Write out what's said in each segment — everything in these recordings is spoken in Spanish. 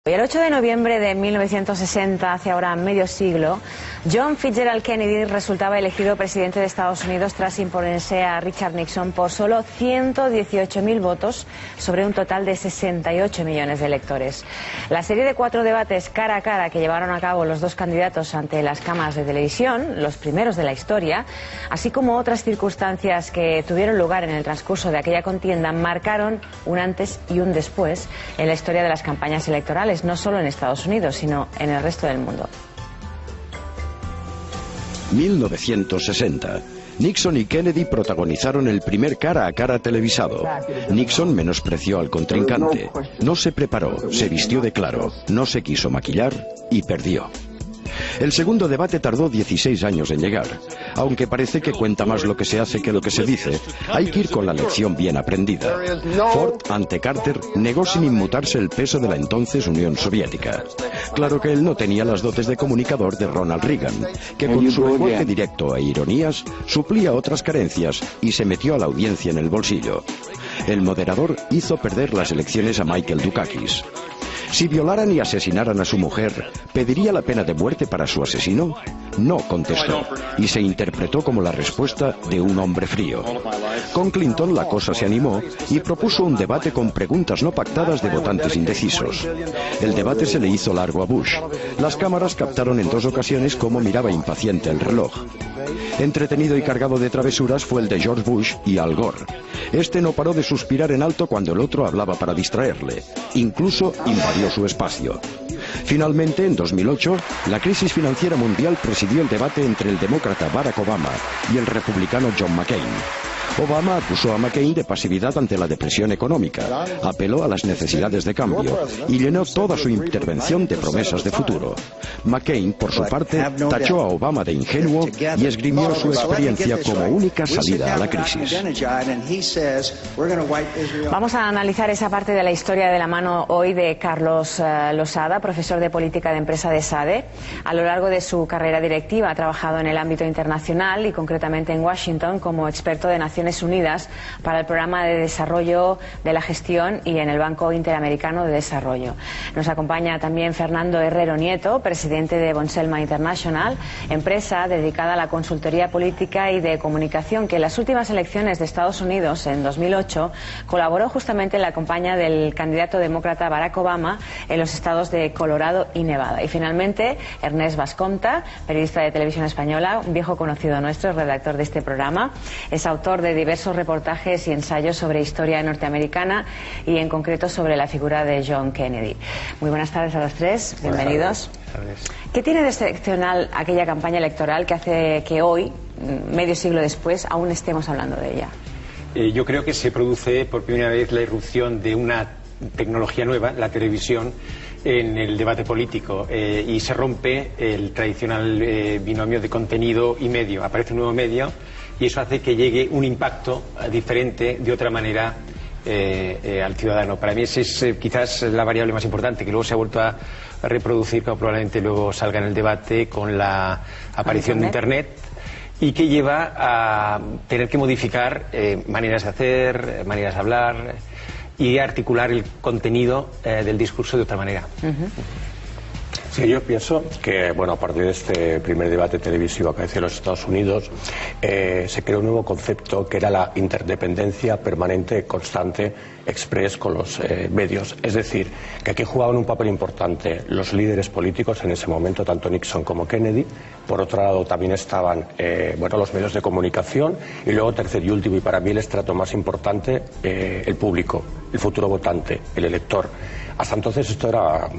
El 8 de noviembre de 1960, hace ahora medio siglo, John Fitzgerald Kennedy resultaba elegido presidente de Estados Unidos tras imponerse a Richard Nixon por solo 118.000 votos sobre un total de 68 millones de electores. La serie de 4 debates cara a cara que llevaron a cabo los dos candidatos ante las cámaras de televisión, los primeros de la historia, así como otras circunstancias que tuvieron lugar en el transcurso de aquella contienda, marcaron un antes y un después en la historia de las campañas electorales, no solo en Estados Unidos, sino en el resto del mundo. 1960. Nixon y Kennedy protagonizaron el primer cara a cara televisado. Nixon menospreció al contrincante, no se preparó, se vistió de claro, no se quiso maquillar y perdió. El segundo debate tardó 16 años en llegar. Aunque parece que cuenta más lo que se hace que lo que se dice, hay que ir con la lección bien aprendida. Ford, ante Carter, negó sin inmutarse el peso de la entonces Unión Soviética. Claro que él no tenía las dotes de comunicador de Ronald Reagan, que con su lenguaje directo e ironías suplía otras carencias y se metió a la audiencia en el bolsillo. El moderador hizo perder las elecciones a Michael Dukakis. Si violaran y asesinaran a su mujer, ¿pediría la pena de muerte para su asesino? No, contestó, y se interpretó como la respuesta de un hombre frío. Con Clinton la cosa se animó y propuso un debate con preguntas no pactadas de votantes indecisos. El debate se le hizo largo a Bush. Las cámaras captaron en 2 ocasiones cómo miraba impaciente el reloj. Entretenido y cargado de travesuras fue el de George Bush y Al Gore. Este no paró de suspirar en alto cuando el otro hablaba para distraerle. Incluso invadió su espacio. Finalmente, en 2008, la crisis financiera mundial presidió el debate entre el demócrata Barack Obama y el republicano John McCain. Obama acusó a McCain de pasividad ante la depresión económica, apeló a las necesidades de cambio y llenó toda su intervención de promesas de futuro. McCain, por su parte, tachó a Obama de ingenuo y esgrimió su experiencia como única salida a la crisis. Vamos a analizar esa parte de la historia de la mano hoy de Carlos Losada, profesor de política de empresa de SADE. A lo largo de su carrera directiva ha trabajado en el ámbito internacional y concretamente en Washington como experto de Naciones Unidas para el Programa de Desarrollo de la Gestión y en el Banco Interamericano de Desarrollo. Nos acompaña también Fernando Herrero Nieto, presidente de Bonselma International, empresa dedicada a la consultoría política y de comunicación que en las últimas elecciones de Estados Unidos en 2008 colaboró justamente en la campaña del candidato demócrata Barack Obama en los estados de Colorado y Nevada. Y finalmente Ernest Bascomta, periodista de Televisión Española, un viejo conocido nuestro, redactor de este programa, es autor de diversos reportajes y ensayos sobre historia norteamericana y en concreto sobre la figura de John Kennedy. Muy buenas tardes a los tres, bienvenidos. ¿Qué tiene de excepcional aquella campaña electoral que hace que hoy, medio siglo después, aún estemos hablando de ella? Yo creo que se produce por primera vez la irrupción de una tecnología nueva, la televisión, en el debate político y se rompe el tradicional binomio de contenido y medio. Aparece un nuevo medio y eso hace que llegue un impacto diferente, de otra manera, al ciudadano. Para mí esa es quizás la variable más importante, que luego se ha vuelto a reproducir, como probablemente luego salga en el debate, con la aparición de Internet, y que lleva a tener que modificar maneras de hacer, maneras de hablar y articular el contenido del discurso de otra manera. Sí, yo pienso que, bueno, a partir de este primer debate televisivo que hace en los Estados Unidos, se creó un nuevo concepto que era la interdependencia permanente, constante, express con los medios. Es decir, que aquí jugaban un papel importante los líderes políticos en ese momento, tanto Nixon como Kennedy. Por otro lado, también estaban bueno, los medios de comunicación. Y luego, tercer y último, y para mí el estrato más importante, el público, el futuro votante, el elector. Hasta entonces esto era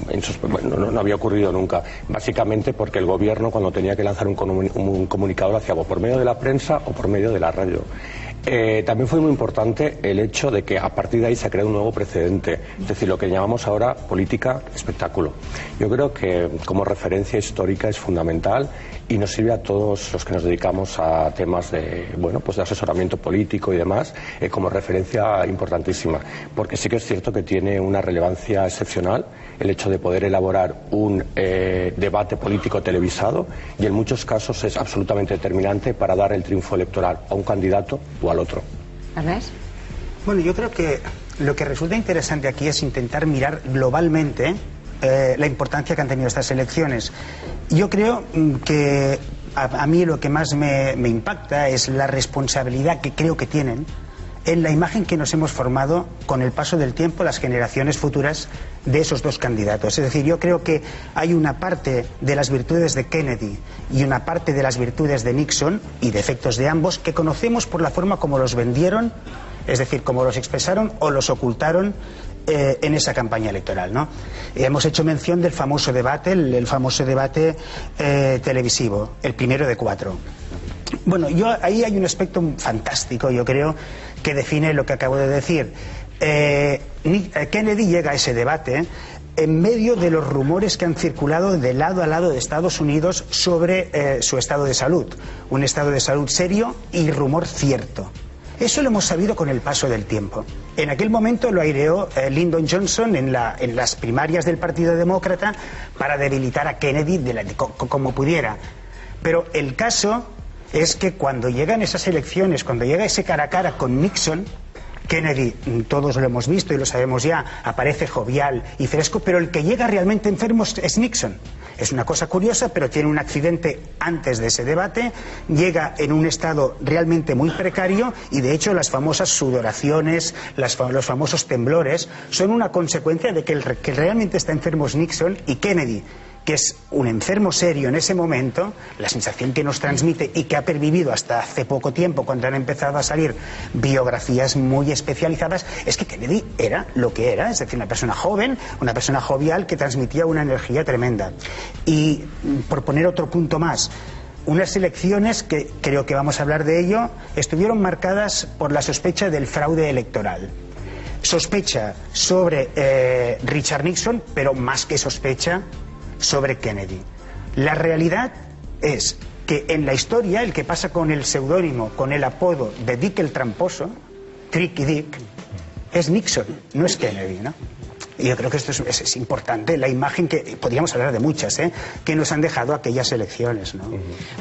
no había ocurrido nunca, básicamente porque el gobierno, cuando tenía que lanzar un comunicado, lo hacía o por medio de la prensa o por medio de la radio. También fue muy importante el hecho de que a partir de ahí se ha creado un nuevo precedente, es decir, lo que llamamos ahora política espectáculo. Yo creo que como referencia histórica es fundamental y nos sirve a todos los que nos dedicamos a temas de, bueno, pues de asesoramiento político y demás, como referencia importantísima, porque sí que es cierto que tiene una relevancia excepcional el hecho de poder elaborar un debate político televisado y en muchos casos es absolutamente determinante para dar el triunfo electoral a un candidato o al otro. ¿Ernest? Bueno, yo creo que lo que resulta interesante aquí es intentar mirar globalmente la importancia que han tenido estas elecciones. Yo creo que a mí lo que más me impacta es la responsabilidad que creo que tienen en la imagen que nos hemos formado con el paso del tiempo las generaciones futuras de esos dos candidatos. Es decir, yo creo que hay una parte de las virtudes de Kennedy y una parte de las virtudes de Nixon y defectos de ambos que conocemos por la forma como los vendieron, es decir, como los expresaron o los ocultaron en esa campaña electoral, ¿no? Hemos hecho mención del famoso debate, el famoso debate televisivo, el primero de 4. Bueno, ahí hay un aspecto fantástico, yo creo, que define lo que acabo de decir. Kennedy llega a ese debate en medio de los rumores que han circulado de lado a lado de Estados Unidos sobre su estado de salud. Un estado de salud serio y rumor cierto. Eso lo hemos sabido con el paso del tiempo. En aquel momento lo aireó Lyndon Johnson en las primarias del Partido Demócrata para debilitar a Kennedy como pudiera. Pero el caso es que cuando llegan esas elecciones, cuando llega ese cara a cara con Nixon, Kennedy, todos lo hemos visto y lo sabemos ya, aparece jovial y fresco, pero el que llega realmente enfermo es Nixon. Es una cosa curiosa, pero tiene un accidente antes de ese debate, llega en un estado realmente muy precario y de hecho las famosas sudoraciones, los famosos temblores, son una consecuencia de que el que realmente está enfermo es Nixon y Kennedy, que es un enfermo serio en ese momento, la sensación que nos transmite y que ha pervivido hasta hace poco tiempo cuando han empezado a salir biografías muy especializadas, es que Kennedy era lo que era, es decir, una persona joven, una persona jovial que transmitía una energía tremenda. Y por poner otro punto más, unas elecciones que creo que vamos a hablar de ello, estuvieron marcadas por la sospecha del fraude electoral. Sospecha sobre Richard Nixon, pero más que sospecha sobre Kennedy. La realidad es que en la historia el que pasa con el seudónimo, con el apodo de Dick el Tramposo, Tricky Dick, es Nixon, no es Kennedy, ¿no? Y yo creo que esto es importante, la imagen que, podríamos hablar de muchas, que nos han dejado aquellas elecciones, ¿no?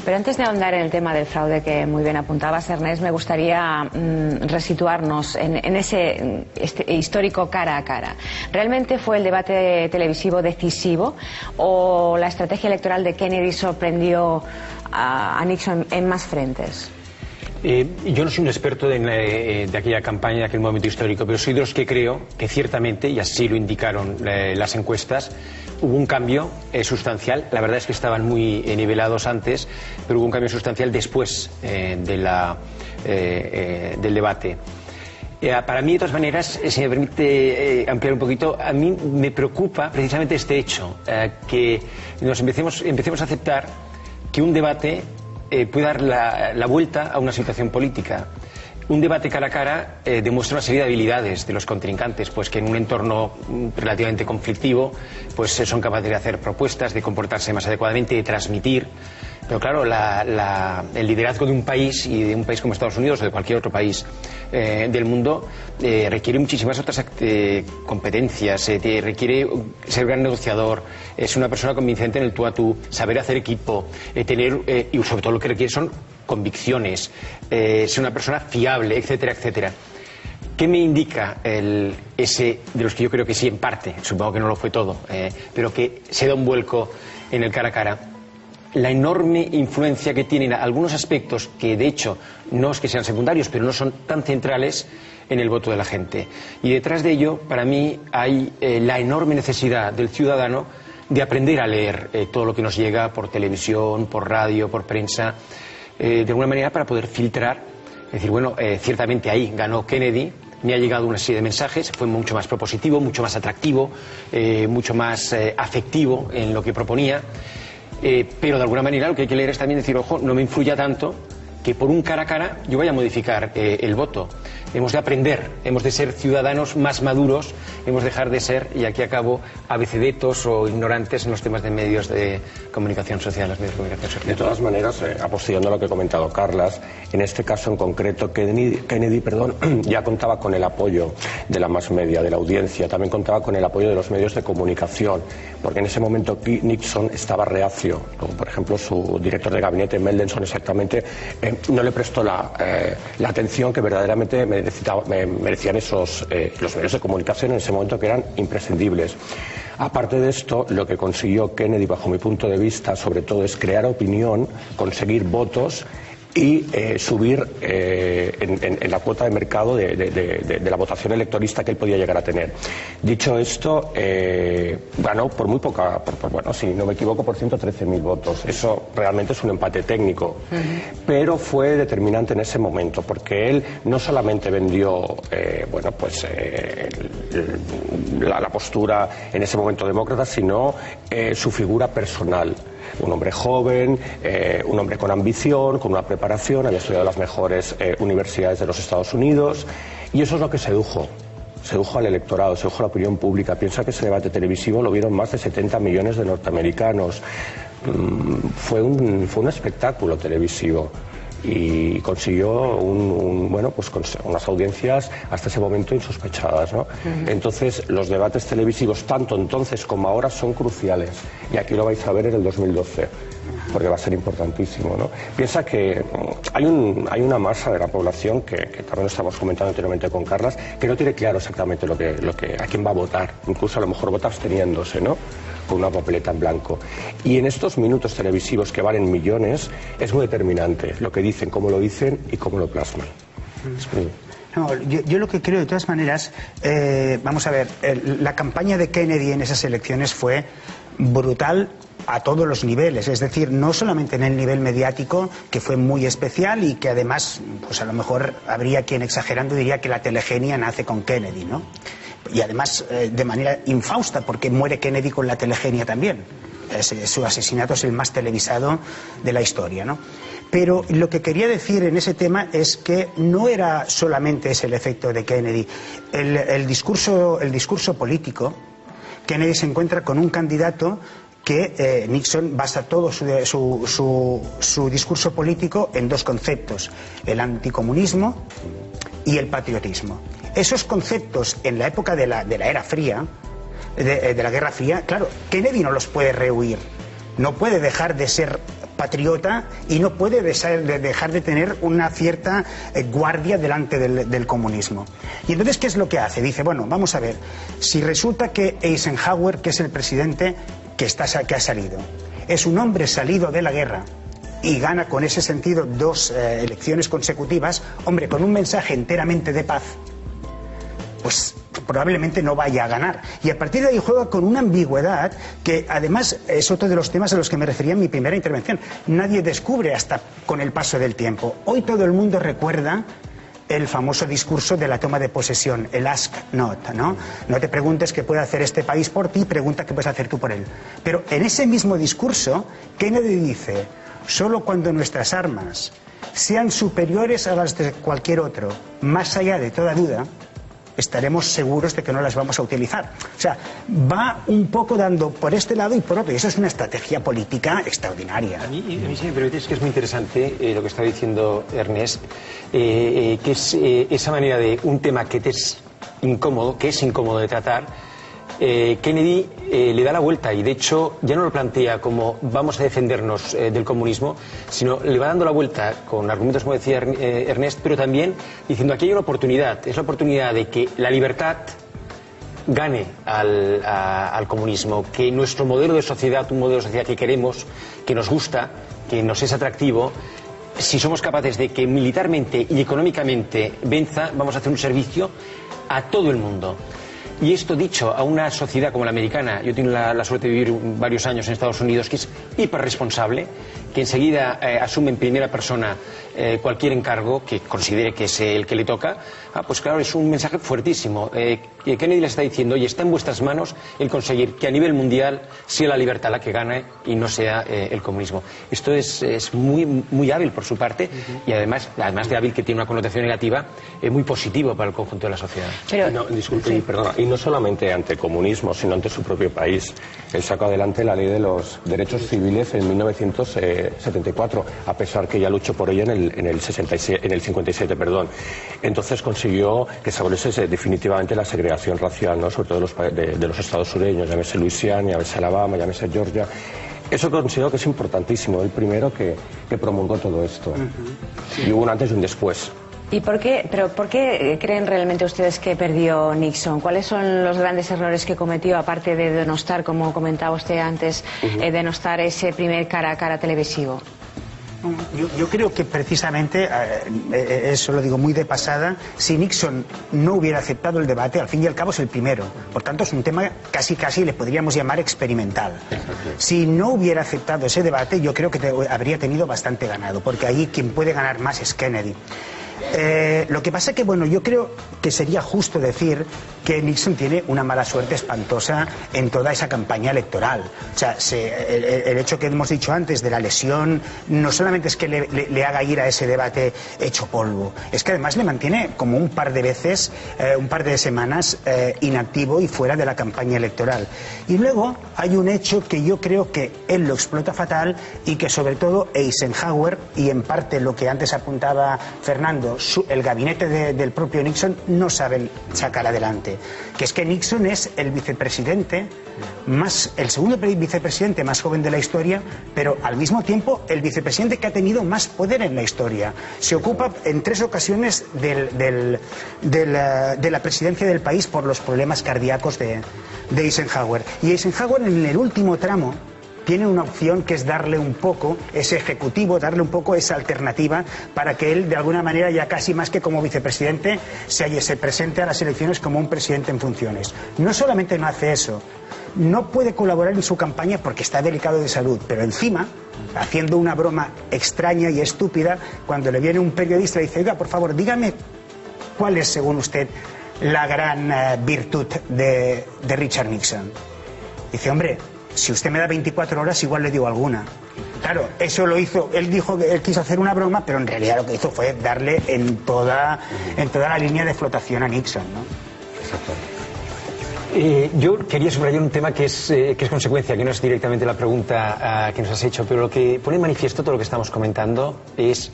Pero antes de ahondar en el tema del fraude que muy bien apuntabas, Ernest, me gustaría resituarnos en ese histórico cara a cara. ¿Realmente fue el debate televisivo decisivo o la estrategia electoral de Kennedy sorprendió a Nixon en más frentes? Yo no soy un experto de aquella campaña, de aquel momento histórico, pero soy de los que creo que ciertamente, y así lo indicaron las encuestas, hubo un cambio sustancial. La verdad es que estaban muy nivelados antes, pero hubo un cambio sustancial después del debate. Para mí, de todas maneras, si me permite ampliar un poquito, a mí me preocupa precisamente este hecho, que nos empecemos a aceptar que un debate puede dar la vuelta a una situación política. Un debate cara a cara demuestra una serie de habilidades de los contrincantes, pues que en un entorno relativamente conflictivo pues son capaces de hacer propuestas, de comportarse más adecuadamente, de transmitir. Pero claro, el liderazgo de un país, y de un país como Estados Unidos o de cualquier otro país del mundo, requiere muchísimas otras competencias, requiere ser gran negociador, es una persona convincente en el tú a tú, saber hacer equipo, tener, y sobre todo lo que requiere son convicciones, ser una persona fiable, etcétera, etcétera. ¿Qué me indica ese de los que yo creo que sí, en parte, supongo que no lo fue todo, pero que se da un vuelco en el cara a cara? La enorme influencia que tienen algunos aspectos que de hecho no es que sean secundarios, pero no son tan centrales en el voto de la gente. Y detrás de ello, para mí, hay la enorme necesidad del ciudadano de aprender a leer todo lo que nos llega por televisión, por radio, por prensa, de alguna manera para poder filtrar. Es decir, bueno, ciertamente ahí ganó Kennedy, me ha llegado una serie de mensajes, fue mucho más propositivo, mucho más atractivo, mucho más afectivo en lo que proponía. Pero de alguna manera lo que hay que leer es también decir, ojo, no me influya tanto que por un cara a cara yo vaya a modificar el voto. Hemos de aprender, hemos de ser ciudadanos más maduros, hemos de dejar de ser, y aquí acabo, abecedetos o ignorantes en los temas de medios de comunicación social, los medios de comunicación social. De todas maneras, apostillando a lo que ha comentado Carlas, en este caso en concreto, Kennedy, ya contaba con el apoyo de la mass media, de la audiencia, también contaba con el apoyo de los medios de comunicación, porque en ese momento Nixon estaba reacio. Por ejemplo, su director de gabinete, Mendelssohn, exactamente, no le prestó la atención que verdaderamente merecían los medios de comunicación en ese momento, que eran imprescindibles. Aparte de esto, lo que consiguió Kennedy, bajo mi punto de vista, sobre todo, es crear opinión, conseguir votos y subir en la cuota de mercado de la votación electorista que él podía llegar a tener. Dicho esto, ganó por muy poca, bueno, si no me equivoco, por 113.000 votos. Eso realmente es un empate técnico, pero fue determinante en ese momento, porque él no solamente vendió bueno, pues, la postura en ese momento demócrata, sino su figura personal. Un hombre joven, un hombre con ambición, con una preparación, había estudiado en las mejores universidades de los Estados Unidos, y eso es lo que sedujo al electorado, sedujo a la opinión pública. Piensa que ese debate televisivo lo vieron más de 70 millones de norteamericanos. Fue un espectáculo televisivo y consiguió bueno, pues unas audiencias hasta ese momento insospechadas, ¿no? Entonces, los debates televisivos, tanto entonces como ahora, son cruciales, y aquí lo vais a ver en el 2012, porque va a ser importantísimo, ¿no? Piensa que hay una masa de la población, que también lo estamos comentando anteriormente con Carlas, que no tiene claro exactamente a quién va a votar, incluso a lo mejor vota absteniéndose, ¿no?, con una papeleta en blanco. Y en estos minutos televisivos, que valen millones, es muy determinante lo que dicen, cómo lo dicen y cómo lo plasman. No, yo lo que creo, de todas maneras, vamos a ver, la campaña de Kennedy en esas elecciones fue brutal a todos los niveles, es decir, no solamente en el nivel mediático, que fue muy especial y que además, pues a lo mejor habría quien, exagerando, diría que la telegenia nace con Kennedy, ¿no? Y además de manera infausta, porque muere Kennedy con la telegenia también. Su asesinato es el más televisado de la historia, ¿no? Pero lo que quería decir en ese tema es que no era solamente ese el efecto de Kennedy. El discurso político, Kennedy se encuentra con un candidato que Nixon basa todo su discurso político en dos conceptos: el anticomunismo y el patriotismo. Esos conceptos, en la época de la era fría, de la Guerra Fría, claro, Kennedy no los puede rehuir. No puede dejar de ser patriota y no puede dejar de tener una cierta guardia delante del comunismo. Y entonces, ¿qué es lo que hace? Dice, bueno, vamos a ver, si resulta que Eisenhower, que es el presidente que ha salido, es un hombre salido de la guerra y gana con ese sentido dos elecciones consecutivas, hombre, con un mensaje enteramente de paz, pues probablemente no vaya a ganar. Y a partir de ahí juega con una ambigüedad que además es otro de los temas a los que me refería en mi primera intervención. Nadie descubre hasta con el paso del tiempo. Hoy todo el mundo recuerda el famoso discurso de la toma de posesión, el ask not, ¿no? No te preguntes qué puede hacer este país por ti, pregunta qué puedes hacer tú por él. Pero en ese mismo discurso, Kennedy dice, solo cuando nuestras armas sean superiores a las de cualquier otro, más allá de toda duda, estaremos seguros de que no las vamos a utilizar. O sea, va un poco dando por este lado y por otro, y eso es una estrategia política extraordinaria. A mí si me permites, que es muy interesante lo que está diciendo Ernest, que es esa manera de un tema que es incómodo de tratar. Kennedy le da la vuelta y de hecho ya no lo plantea como vamos a defendernos del comunismo, sino le va dando la vuelta con argumentos, como decía Ernest, pero también diciendo aquí hay una oportunidad, es la oportunidad de que la libertad gane al comunismo, que nuestro modelo de sociedad, un modelo de sociedad que queremos, que nos gusta, que nos es atractivo, si somos capaces de que militarmente y económicamente venza, vamos a hacer un servicio a todo el mundo. Y esto dicho a una sociedad como la americana, yo tengo la suerte de vivir varios años en Estados Unidos, que es hiperresponsable, que enseguida asume en primera persona cualquier encargo que considere que es el que le toca, pues claro, es un mensaje fuertísimo. Kennedy le está diciendo, oye, está en vuestras manos el conseguir que a nivel mundial sea la libertad la que gane y no sea el comunismo. Esto es muy hábil por su parte y además de hábil, que tiene una connotación negativa, muy positivo para el conjunto de la sociedad. Pero, no, disculpe, sí. Perdona, y no solamente ante el comunismo, sino ante su propio país. Él sacó adelante la ley de los derechos civiles en 1974, a pesar que ya luchó por ella en el 57, perdón. Entonces consiguió que se aboliese definitivamente la segregación racial, ¿no? Sobre todo de los estados sureños, llámese Luisiana, llámese Alabama, llámese Georgia. Eso considero que es importantísimo, el primero que promulgó todo esto. Y hubo un antes y un después. ¿Y por qué creen realmente ustedes que perdió Nixon? ¿Cuáles son los grandes errores que cometió, aparte de denostar, como comentaba usted antes, denostar ese primer cara a cara televisivo? Yo creo que precisamente, eso lo digo muy de pasada, si Nixon no hubiera aceptado el debate, al fin y al cabo es el primero. Por tanto, es un tema casi le podríamos llamar experimental. Si no hubiera aceptado ese debate, yo creo que habría tenido bastante ganado, porque ahí quien puede ganar más es Kennedy. Lo que pasa es que, bueno, yo creo que sería justo decir que Nixon tiene una mala suerte espantosa en toda esa campaña electoral. O sea, el hecho que hemos dicho antes de la lesión no solamente es que le haga ir a ese debate hecho polvo, es que además le mantiene como un par de veces, un par de semanas inactivo y fuera de la campaña electoral. Y luego hay un hecho que yo creo que él lo explota fatal y que sobre todo Eisenhower, y en parte lo que antes apuntaba Fernando, el gabinete del propio Nixon no saben sacar adelante, que es que Nixon es el vicepresidente el segundo vicepresidente más joven de la historia, pero al mismo tiempo el vicepresidente que ha tenido más poder en la historia. Se ocupa en 3 ocasiones de la presidencia del país por los problemas cardíacos de Eisenhower. Y Eisenhower, en el último tramo, tiene una opción, que es darle un poco ese ejecutivo, darle un poco esa alternativa para que él, de alguna manera, ya casi más que como vicepresidente, se presente a las elecciones como un presidente en funciones. No solamente no hace eso, no puede colaborar en su campaña porque está delicado de salud, pero encima, haciendo una broma extraña y estúpida, cuando le viene un periodista y dice: oiga, por favor, dígame cuál es, según usted, la gran virtud de Richard Nixon. Dice: hombre, si usted me da 24 horas, igual le digo alguna. Claro, eso lo hizo, él dijo que él quiso hacer una broma, pero en realidad lo que hizo fue darle en toda la línea de flotación a Nixon, ¿no? Yo quería subrayar un tema que es consecuencia, que no es directamente la pregunta que nos has hecho, pero lo que pone en manifiesto todo lo que estamos comentando es,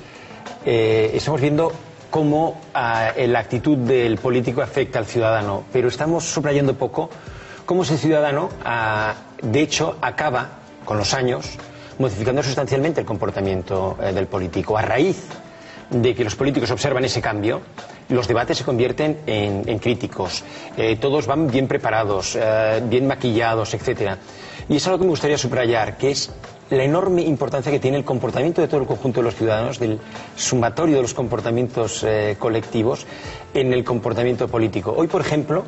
estamos viendo cómo la actitud del político afecta al ciudadano, pero estamos subrayando poco cómo ese ciudadano, de hecho, acaba, con los años, modificando sustancialmente el comportamiento del político. A raíz de que los políticos observan ese cambio, los debates se convierten en críticos. Todos van bien preparados, bien maquillados, etcétera. Y es algo que me gustaría subrayar, que es la enorme importancia que tiene el comportamiento de todo el conjunto de los ciudadanos, del sumatorio de los comportamientos colectivos en el comportamiento político. Hoy, por ejemplo,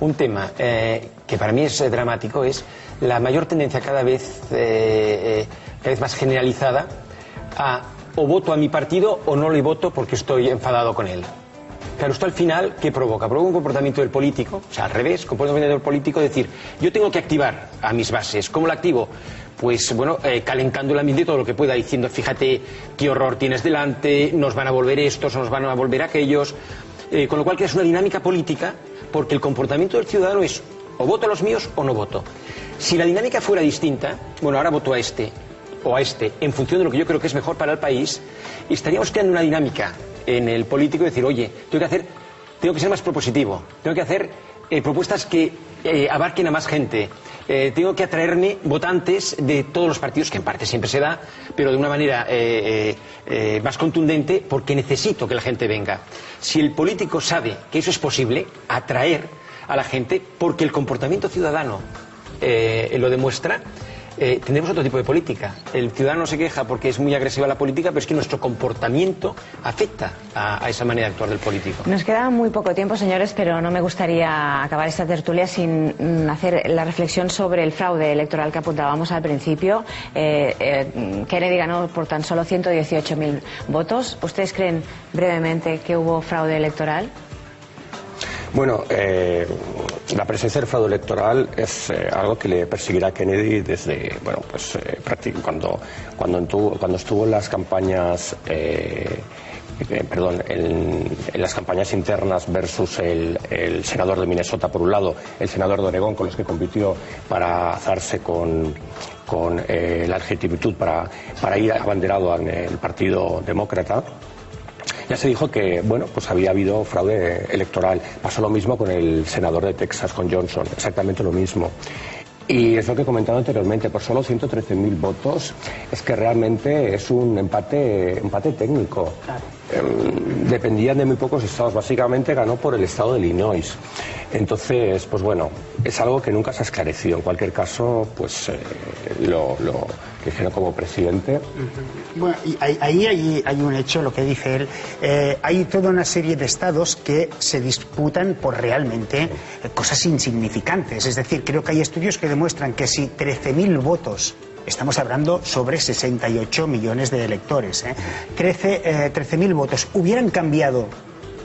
un tema que para mí es dramático es la mayor tendencia cada vez más generalizada a o voto a mi partido o no le voto porque estoy enfadado con él. Claro, esto al final, ¿qué provoca? Provoca un comportamiento del político, o sea, al revés, comportamiento del político, decir, yo tengo que activar a mis bases. ¿Cómo lo activo? Pues bueno, calentando el ambiente todo lo que pueda, diciendo, fíjate qué horror tienes delante, nos van a volver estos, nos van a volver aquellos, con lo cual creas una dinámica política, porque el comportamiento del ciudadano es o voto a los míos o no voto. Si la dinámica fuera distinta, bueno, ahora voto a este o a este, en función de lo que yo creo que es mejor para el país, estaríamos creando una dinámica en el político de decir, oye, tengo que ser más propositivo, tengo que hacer propuestas que abarquen a más gente, tengo que atraerme votantes de todos los partidos, que en parte siempre se da, pero de una manera más contundente, porque necesito que la gente venga. Si el político sabe que eso es posible, atraer a la gente, porque el comportamiento ciudadano lo demuestra, tendremos otro tipo de política. El ciudadano se queja porque es muy agresiva la política, pero es que nuestro comportamiento afecta a esa manera de actuar del político. Nos queda muy poco tiempo, señores, pero no me gustaría acabar esta tertulia sin hacer la reflexión sobre el fraude electoral que apuntábamos al principio. Kennedy ganó por tan solo 118.000 votos. ¿Ustedes creen brevemente que hubo fraude electoral? Bueno, la presencia del fraude electoral es algo que le perseguirá a Kennedy desde, bueno, pues prácticamente cuando estuvo en las campañas, en las campañas internas versus el senador de Minnesota por un lado, el senador de Oregón, con los que compitió para alzarse con la legitimidad para ir abanderado en el Partido Demócrata. Ya se dijo que, bueno, pues había habido fraude electoral. Pasó lo mismo con el senador de Texas, con Johnson, exactamente lo mismo. Y es lo que he comentado anteriormente, por solo 113.000 votos, es que realmente es un empate técnico. Dependían de muy pocos estados, básicamente ganó por el estado de Illinois. Entonces, pues bueno, es algo que nunca se ha esclarecido. En cualquier caso, pues lo eligieron como presidente. Bueno, y ahí hay un hecho, lo que dice él. Hay toda una serie de estados que se disputan por realmente cosas insignificantes. Es decir, creo que hay estudios que demuestran que si 13.000 votos, estamos hablando sobre 68 millones de electores, 13.000 votos hubieran cambiado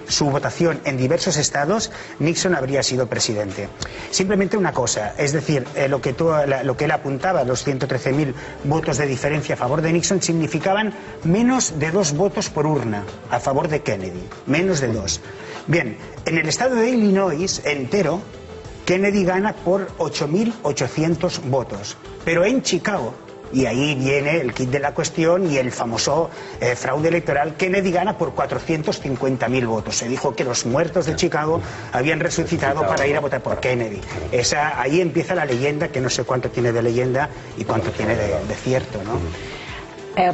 su votación en diversos estados, Nixon habría sido presidente. Simplemente una cosa, es decir, lo que él apuntaba, los 113.000 votos de diferencia a favor de Nixon, significaban menos de 2 votos por urna a favor de Kennedy, menos de 2. Bien, en el estado de Illinois entero, Kennedy gana por 8.800 votos, pero en Chicago, y ahí viene el kit de la cuestión y el famoso fraude electoral, Kennedy gana por 450.000 votos. Se dijo que los muertos de Chicago habían resucitado para ir a votar por Kennedy. Ahí empieza la leyenda, que no sé cuánto tiene de leyenda y cuánto tiene de cierto, ¿no?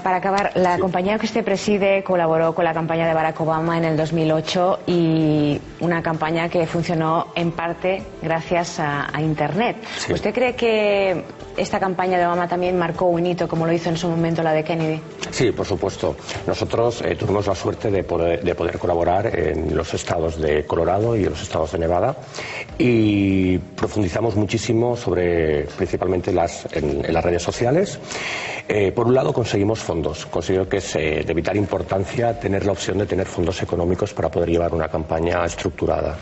Para acabar, la compañía que usted preside colaboró con la campaña de Barack Obama en el 2008 y una campaña que funcionó en parte gracias a Internet. Sí. ¿Usted cree que esta campaña de Obama también marcó un hito como lo hizo en su momento la de Kennedy? Sí, por supuesto. Nosotros tuvimos la suerte de poder colaborar en los estados de Colorado y en los estados de Nevada y profundizamos muchísimo sobre principalmente en las redes sociales. Por un lado conseguimos fondos. Considero que es de vital importancia tener la opción de tener fondos económicos para poder llevar una campaña estructurada.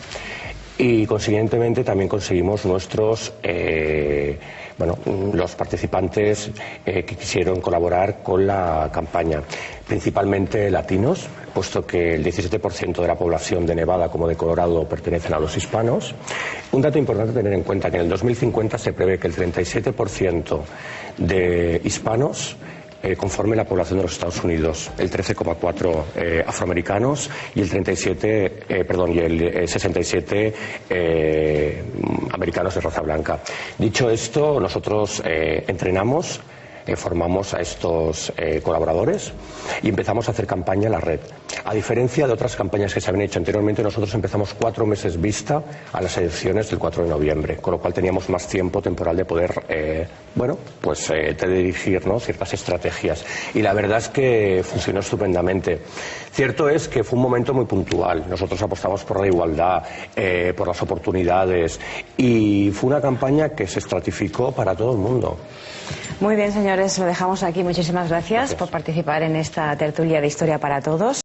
Y consiguientemente también conseguimos nuestros, los participantes que quisieron colaborar con la campaña, principalmente latinos, puesto que el 17% de la población de Nevada como de Colorado pertenecen a los hispanos. Un dato importante a tener en cuenta, que en el 2050 se prevé que el 37% de hispanos conforme la población de los Estados Unidos, el 13,4 afroamericanos y el 67 americanos de raza blanca. Dicho esto, nosotros entrenamos, formamos a estos colaboradores y empezamos a hacer campaña en la red. A diferencia de otras campañas que se habían hecho anteriormente, nosotros empezamos 4 meses vista a las elecciones del 4 de noviembre, con lo cual teníamos más tiempo temporal de poder, dirigir, ¿no?, ciertas estrategias. Y la verdad es que funcionó estupendamente. Cierto es que fue un momento muy puntual. Nosotros apostamos por la igualdad, por las oportunidades, y fue una campaña que se estratificó para todo el mundo. Muy bien, señores, lo dejamos aquí. Muchísimas gracias por participar en esta tertulia de Historia para Todos.